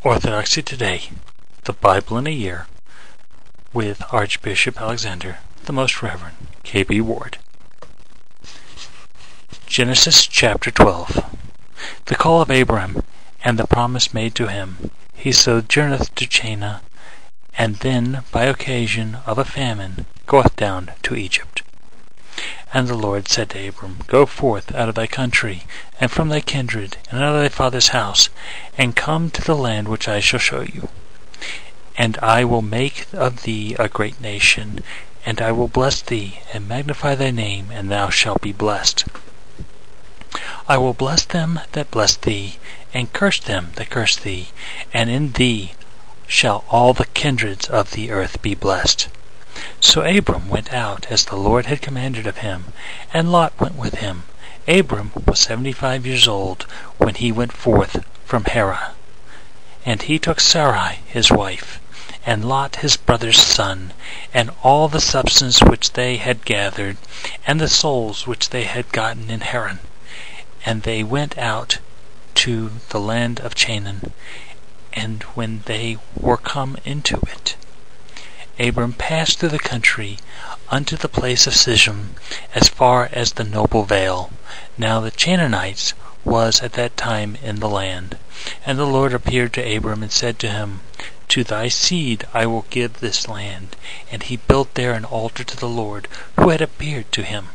Orthodoxy Today, the Bible in a Year, with Archbishop Alexander, the Most Reverend K.B. Ward. Genesis chapter 12. The call of Abram, and the promise made to him. He sojourneth to China, and then, by occasion of a famine, goeth down to Egypt. And the Lord said to Abram, Go forth out of thy country, and from thy kindred, and out of thy father's house, and come to the land which I shall show you. And I will make of thee a great nation, and I will bless thee, and magnify thy name, and thou shalt be blessed. I will bless them that bless thee, and curse them that curse thee, and in thee shall all the kindreds of the earth be blessed. So Abram went out as the Lord had commanded of him, and Lot went with him. Abram was 75 years old when he went forth from Haran. And he took Sarai his wife, and Lot his brother's son, and all the substance which they had gathered, and the souls which they had gotten in Haran. And they went out to the land of Canaan. And when they were come into it, Abram passed through the country unto the place of Sichem, as far as the noble vale. Now the Canaanites was at that time in the land. And the Lord appeared to Abram and said to him, To thy seed I will give this land. And he built there an altar to the Lord, who had appeared to him.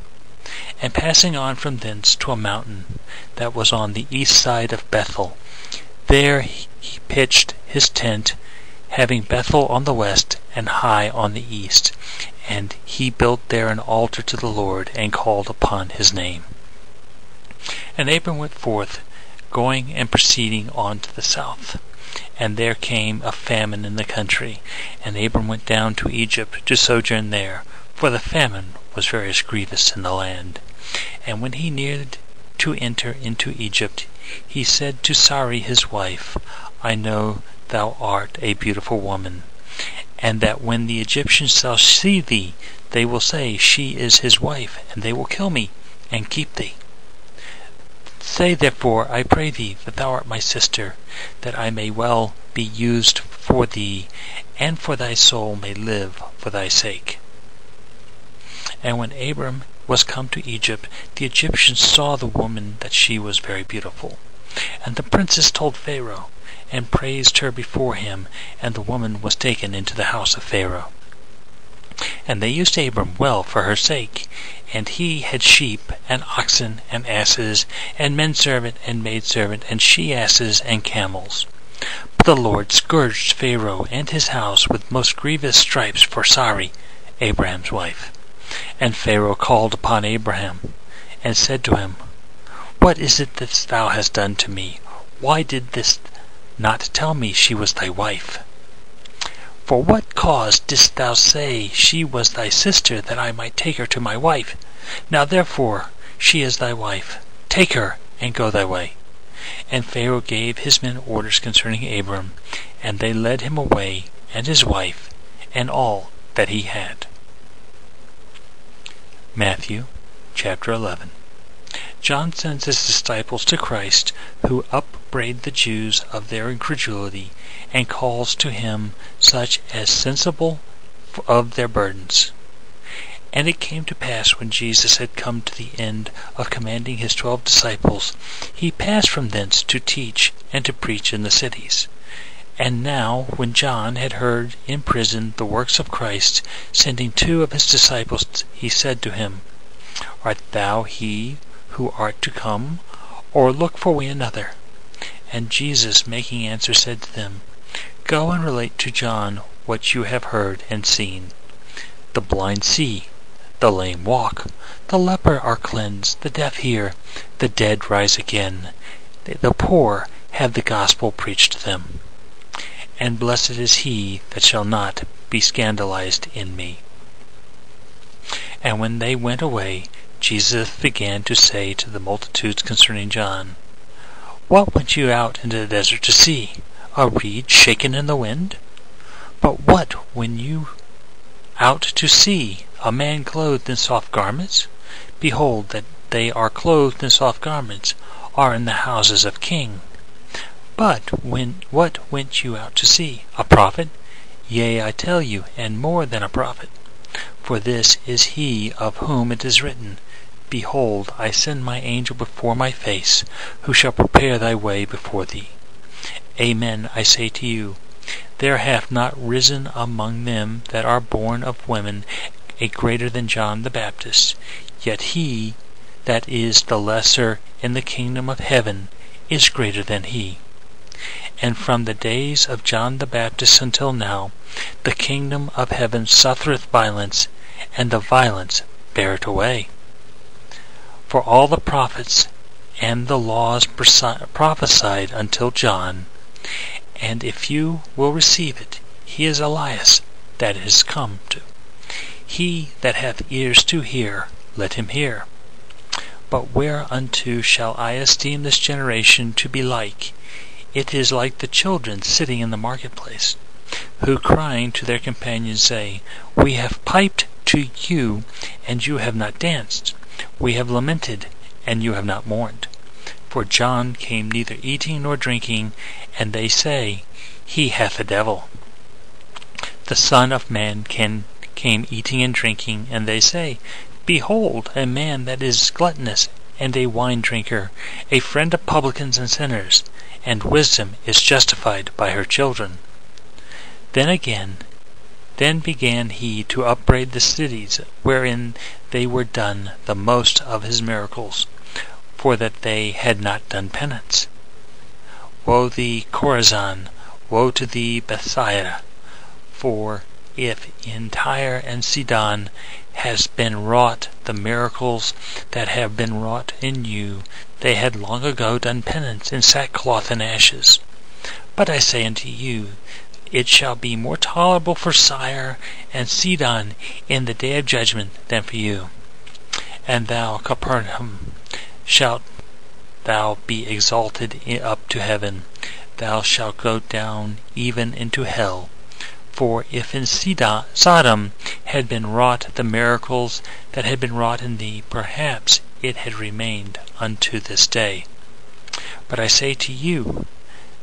And passing on from thence to a mountain that was on the east side of Bethel, there he pitched his tent, having Bethel on the west and Hai on the east. And he built there an altar to the Lord, and called upon his name. And Abram went forth, going and proceeding on to the south. And there came a famine in the country, and Abram went down to Egypt to sojourn there, for the famine was very grievous in the land. And when he neared to enter into Egypt, he said to Sarai his wife, I know thou art a beautiful woman, and that when the Egyptians shall see thee, they will say, She is his wife, and they will kill me, and keep thee. Say therefore, I pray thee, that thou art my sister, that I may well be used for thee, and for thy soul may live for thy sake. And when Abram was come to Egypt, the Egyptians saw the woman that she was very beautiful. And the princess told Pharaoh, and praised her before him, and the woman was taken into the house of Pharaoh. And they used Abram well for her sake, and he had sheep, and oxen, and asses, and menservant, and maidservant, and she-asses, and camels. But the Lord scourged Pharaoh and his house with most grievous stripes for Sarai, Abraham's wife. And Pharaoh called upon Abraham, and said to him, What is it that thou hast done to me? Why did this not tell me she was thy wife? For what cause didst thou say she was thy sister, that I might take her to my wife? Now therefore she is thy wife. Take her, and go thy way. And Pharaoh gave his men orders concerning Abram, and they led him away, and his wife, and all that he had. Matthew chapter 11. John sends his disciples to Christ, who upbraid the Jews of their incredulity, and calls to him such as sensible of their burdens. And it came to pass, when Jesus had come to the end of commanding his 12 disciples, he passed from thence to teach and to preach in the cities. And now, when John had heard in prison the works of Christ, sending 2 of his disciples, he said to him, Art thou he who art to come, or look for we another? And Jesus, making answer, said to them, Go and relate to John what you have heard and seen. The blind see, the lame walk, the leper are cleansed, the deaf hear, the dead rise again, the poor have the gospel preached to them. And blessed is he that shall not be scandalized in me. And when they went away, Jesus began to say to the multitudes concerning John, What went you out into the desert to see? A reed shaken in the wind? But what went you out to see? A man clothed in soft garments? Behold, that they are clothed in soft garments are in the houses of kings. But what went you out to see? A prophet? Yea, I tell you, and more than a prophet. For this is he of whom it is written, Behold, I send my angel before my face, who shall prepare thy way before thee. Amen, I say to you, there hath not risen among them that are born of women a greater than John the Baptist, yet he that is the lesser in the kingdom of heaven is greater than he. And from the days of John the Baptist until now, the kingdom of heaven suffereth violence, and the violence bear it away. For all the prophets and the laws prophesied until John, and if you will receive it, he is Elias that is come to. He that hath ears to hear, let him hear. But whereunto shall I esteem this generation to be like? It is like the children sitting in the marketplace, who crying to their companions say, We have piped to you, and you have not danced. We have lamented, and you have not mourned. For John came neither eating nor drinking, and they say, He hath a devil. The Son of Man came eating and drinking, and they say, Behold, a man that is gluttonous, and a wine drinker, a friend of publicans and sinners, and wisdom is justified by her children. Then began he to upbraid the cities wherein they were done the most of his miracles, for that they had not done penance. Woe thee, Chorazin! Woe to thee, Bethsaida! For if in Tyre and Sidon has been wrought the miracles that have been wrought in you, they had long ago done penance in sackcloth and ashes. But I say unto you, it shall be more tolerable for Tyre and Sidon in the day of judgment than for you. And thou, Capernaum, shalt thou be exalted up to heaven, thou shalt go down even into hell. For if in Sodom had been wrought the miracles that had been wrought in thee, perhaps it had remained unto this day. But I say to you,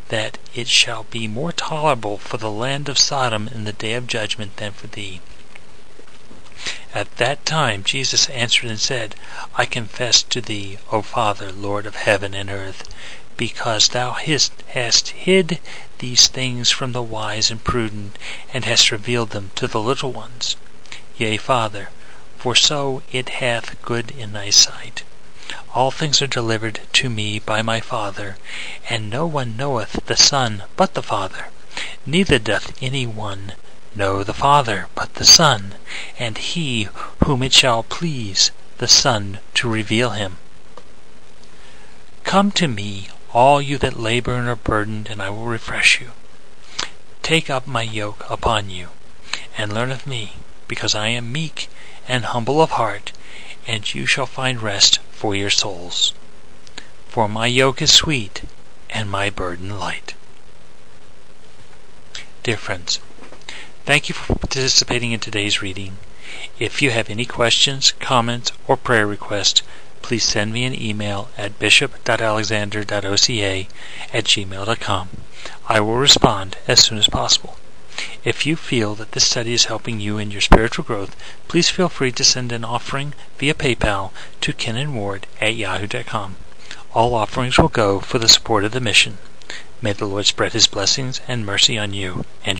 that it shall be more tolerable for the land of Sodom in the day of judgment than for thee. At that time Jesus answered and said, I confess to thee, O Father, Lord of heaven and earth, because thou hast hid these things from the wise and prudent, and hast revealed them to the little ones. Yea, Father, for so it hath good in thy sight. All things are delivered to me by my Father, and no one knoweth the Son but the Father, neither doth any one know the Father but the Son, and he whom it shall please the Son to reveal him. Come to me, all you that labor and are burdened, and I will refresh you. Take up my yoke upon you, and learn of me, because I am meek and humble of heart, and you shall find rest for your souls. For my yoke is sweet, and my burden light. Dear friends, thank you for participating in today's reading. If you have any questions, comments, or prayer requests, please send me an email at bishop.alexander.oca@gmail.com. I will respond as soon as possible. If you feel that this study is helping you in your spiritual growth, please feel free to send an offering via PayPal to kenandward@yahoo.com. All offerings will go for the support of the mission. May the Lord spread His blessings and mercy on you and